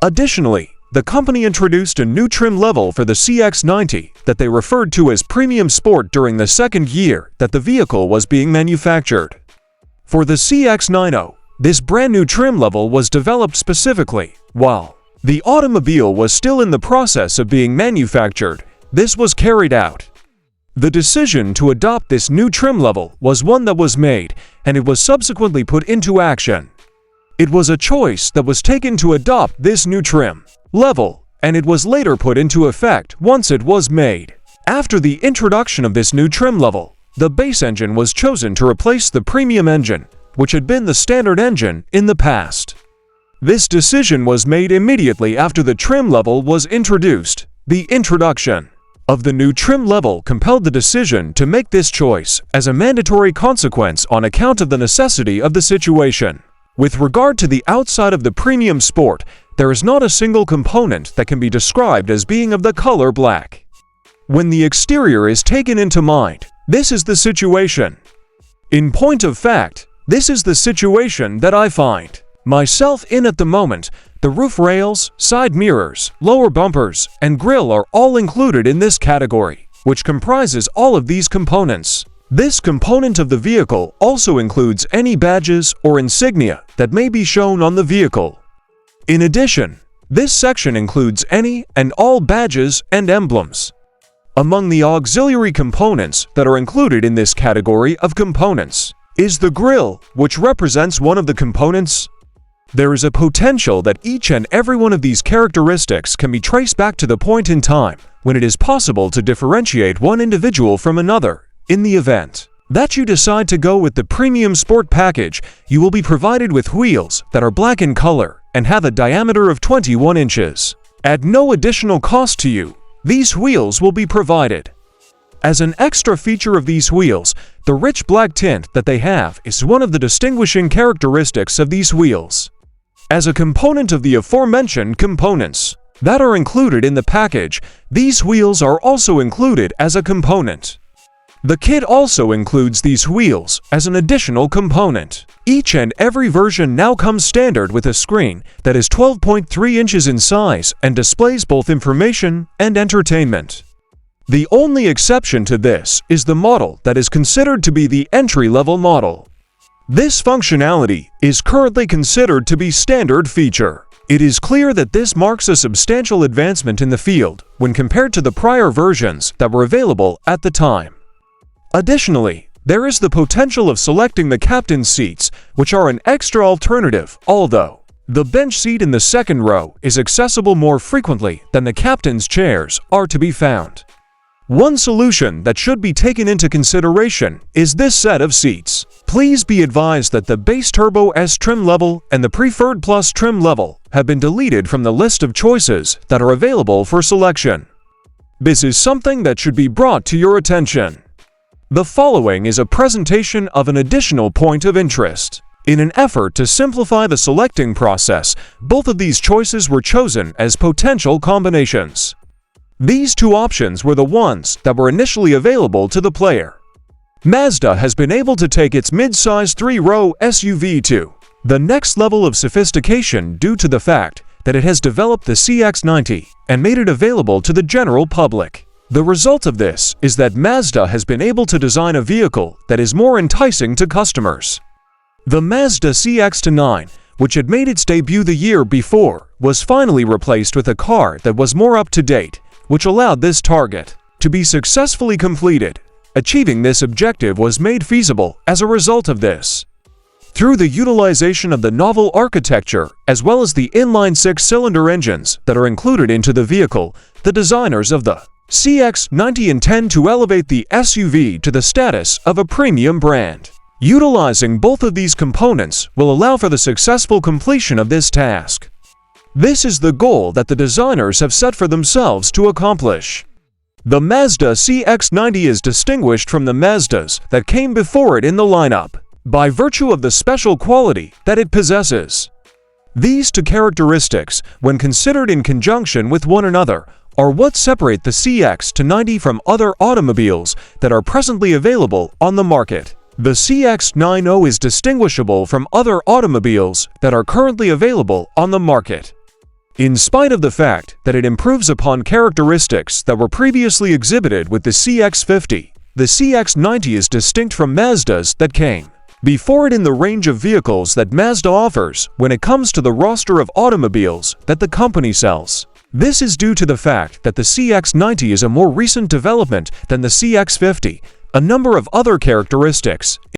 Additionally, the company introduced a new trim level for the CX-90 that they referred to as Premium Sport during the second year that the vehicle was being manufactured. For the CX-90, this brand new trim level was developed specifically while the automobile was still in the process of being manufactured. This was carried out. The decision to adopt this new trim level was one that was made, and it was subsequently put into action. It was a choice that was taken to adopt this new trim level, and it was later put into effect once it was made. After the introduction of this new trim level, the base engine was chosen to replace the premium engine, which had been the standard engine in the past. This decision was made immediately after the trim level was introduced. The introduction of the new trim level compelled the decision to make this choice as a mandatory consequence on account of the necessity of the situation. With regard to the outside of the Premium Sport, there is not a single component that can be described as being of the color black. When the exterior is taken into mind, this is the situation. In point of fact, this is the situation that I find myself in at the moment. The roof rails, side mirrors, lower bumpers, and grille are all included in this category, which comprises all of these components. This component of the vehicle also includes any badges or insignia that may be shown on the vehicle. In addition, this section includes any and all badges and emblems. Among the auxiliary components that are included in this category of components is the grille, which represents one of the components. There is a potential that each and every one of these characteristics can be traced back to the point in time when it is possible to differentiate one individual from another. In the event that you decide to go with the Premium Sport package, you will be provided with wheels that are black in color and have a diameter of 21 inches. At no additional cost to you, these wheels will be provided. As an extra feature of these wheels, the rich black tint that they have is one of the distinguishing characteristics of these wheels. As a component of the aforementioned components that are included in the package, these wheels are also included as a component. The kit also includes these wheels as an additional component. Each and every version now comes standard with a screen that is 12.3 inches in size and displays both information and entertainment. The only exception to this is the model that is considered to be the entry-level model. This functionality is currently considered to be standard feature. It is clear that this marks a substantial advancement in the field when compared to the prior versions that were available at the time. Additionally, there is the potential of selecting the captain's seats, which are an extra alternative, although the bench seat in the second row is accessible more frequently than the captain's chairs are to be found. One solution that should be taken into consideration is this set of seats. Please be advised that the base Turbo S trim level and the Preferred Plus trim level have been deleted from the list of choices that are available for selection. This is something that should be brought to your attention. The following is a presentation of an additional point of interest. In an effort to simplify the selecting process, both of these choices were chosen as potential combinations. These two options were the ones that were initially available to the player. Mazda has been able to take its mid-size 3-row SUV to the next level of sophistication due to the fact that it has developed the CX-90 and made it available to the general public. The result of this is that Mazda has been able to design a vehicle that is more enticing to customers. The Mazda CX-9, which had made its debut the year before, was finally replaced with a car that was more up-to-date, which allowed this target to be successfully completed. Achieving this objective was made feasible as a result of this. Through the utilization of the novel architecture as well as the inline 6-cylinder engines that are included into the vehicle, the designers of the CX-90 intend to elevate the SUV to the status of a premium brand. Utilizing both of these components will allow for the successful completion of this task. This is the goal that the designers have set for themselves to accomplish. The Mazda CX-90 is distinguished from the Mazdas that came before it in the lineup by virtue of the special quality that it possesses. These two characteristics, when considered in conjunction with one another, are what separate the CX-90 from other automobiles that are presently available on the market. The CX-90 is distinguishable from other automobiles that are currently available on the market. In spite of the fact that it improves upon characteristics that were previously exhibited with the CX-50, the CX-90 is distinct from Mazda's that came before it in the range of vehicles that Mazda offers when it comes to the roster of automobiles that the company sells. This is due to the fact that the CX-90 is a more recent development than the CX-50. A number of other characteristics